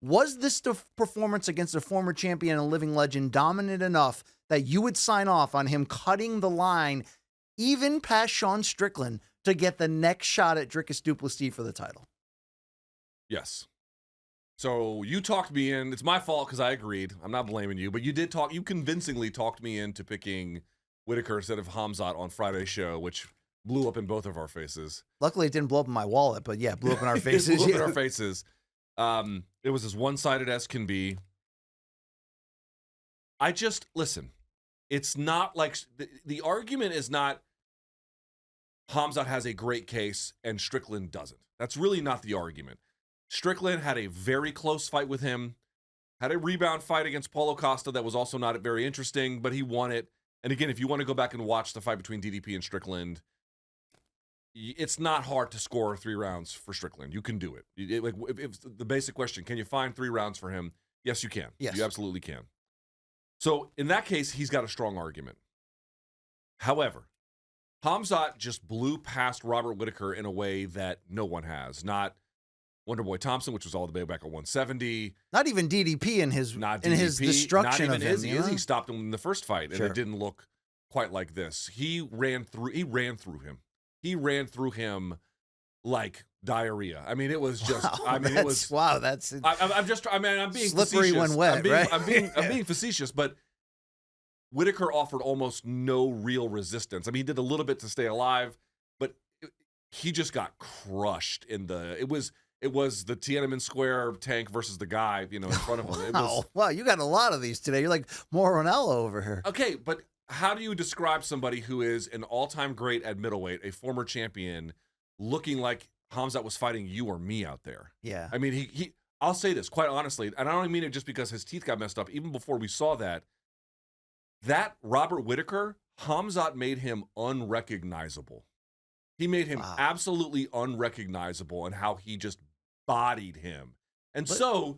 Was this performance against a former champion and living legend dominant enough that you would sign off on him cutting the line even past Sean Strickland to get the next shot at Dricus du Plessis for the title? Yes. So you talked me in. It's my fault because I agreed. I'm not blaming you, but you did talk. You convincingly talked me into picking Whittaker instead of Khamzat on Friday's show, which blew up in both of our faces. Luckily, it didn't blow up in my wallet, but yeah, blew up in our faces. It blew up in our faces. It was as one-sided as can be. Listen, it's not like the argument is not Khamzat has a great case and Strickland doesn't. That's really not the argument. Strickland had a very close fight with him, had a rebound fight against Paulo Costa that was also not very interesting, but he won it. And again, if you want to go back and watch the fight between DDP and Strickland, it's not hard to score 3 rounds for Strickland. You can do it. If the basic question, can you find 3 rounds for him? Yes, you can. Yes. You absolutely can. So in that case, he's got a strong argument. However, Khamzat just blew past Robert Whittaker in a way that no one has. Not Wonderboy Thompson, which was all the way back at 170. Not even DDP in his destruction of him. He stopped him in the first fight, and it didn't look quite like this. He ran through him. He ran through him like diarrhea. I mean, it was just. I'm being slippery facetious. When wet, right? I'm being facetious, but Whittaker offered almost no real resistance. I mean, he did a little bit to stay alive, but he just got crushed in the. It was the Tiananmen Square tank versus the guy, in front of him. Wow, you got a lot of these today. You're like Moronello over here. Okay, but how do you describe somebody who is an all-time great at middleweight, a former champion, looking like Khamzat was fighting you or me out there? Yeah. I mean, he I'll say this quite honestly, and I don't mean it just because his teeth got messed up. Even before we saw that Robert Whittaker, Khamzat made him unrecognizable. He made him absolutely unrecognizable in how he just bodied him. And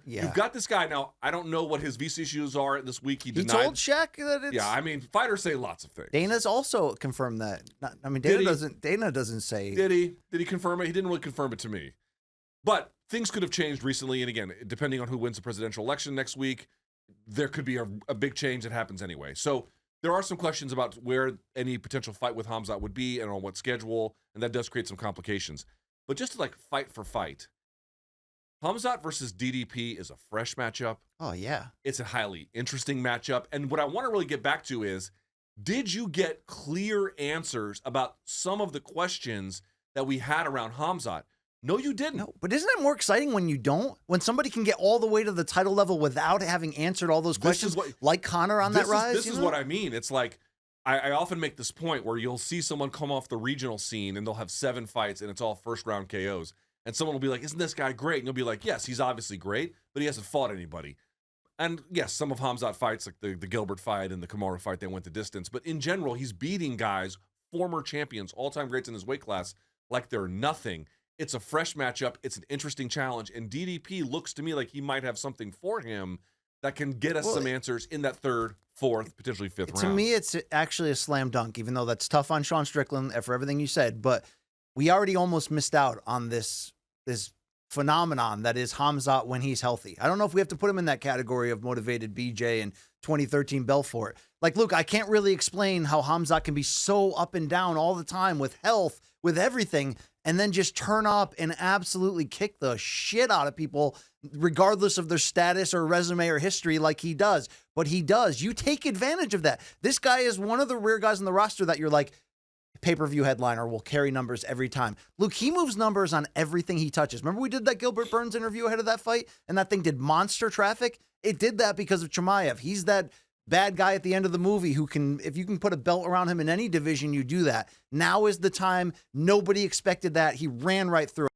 you've got this guy now. I don't know what his visa issues are this week. He denied. He told Shaq that it's. Yeah, I mean, fighters say lots of things. Dana's also confirmed that. Dana doesn't say. Did he? Did he confirm it? He didn't really confirm it to me. But things could have changed recently. And again, depending on who wins the presidential election next week, there could be a big change that happens anyway. So there are some questions about where any potential fight with Khamzat would be and on what schedule, and that does create some complications. But just to fight for fight, Khamzat versus DDP is a fresh matchup. Oh, yeah. It's a highly interesting matchup. And what I want to really get back to is, did you get clear answers about some of the questions that we had around Khamzat? No, you didn't. No, but isn't it more exciting when you don't? When somebody can get all the way to the title level without having answered all those questions, like Conor on that rise? This is what I mean. It's like, I often make this point where you'll see someone come off the regional scene and they'll have 7 fights and it's all first-round KOs. And someone will be like, isn't this guy great? And you'll be like, yes, he's obviously great, but he hasn't fought anybody. And yes, some of Khamzat fights, like the Gilbert fight and the Kamaru fight, they went the distance. But in general, he's beating guys, former champions, all-time greats in his weight class, like they're nothing. It's a fresh matchup. It's an interesting challenge. And DDP looks to me like he might have something for him that can get us some answers in that 3rd, 4th, potentially 5th round. To me, it's actually a slam dunk, even though that's tough on Sean Strickland for everything you said. But we already almost missed out on this phenomenon that is Khamzat when he's healthy. I don't know if we have to put him in that category of motivated BJ and 2013 Belfort. Like, Luke, I can't really explain how Khamzat can be so up and down all the time with health, with everything, and then just turn up and absolutely kick the shit out of people, regardless of their status or resume or history, like he does. But he does. You take advantage of that. This guy is one of the rare guys on the roster that you're like, pay-per-view headliner will carry numbers every time. Luke, he moves numbers on everything he touches. Remember we did that Gilbert Burns interview ahead of that fight, and that thing did monster traffic? It did that because of Chimaev. He's that bad guy at the end of the movie who can, if you can put a belt around him in any division, you do that. Now is the time. Nobody expected that. He ran right through it.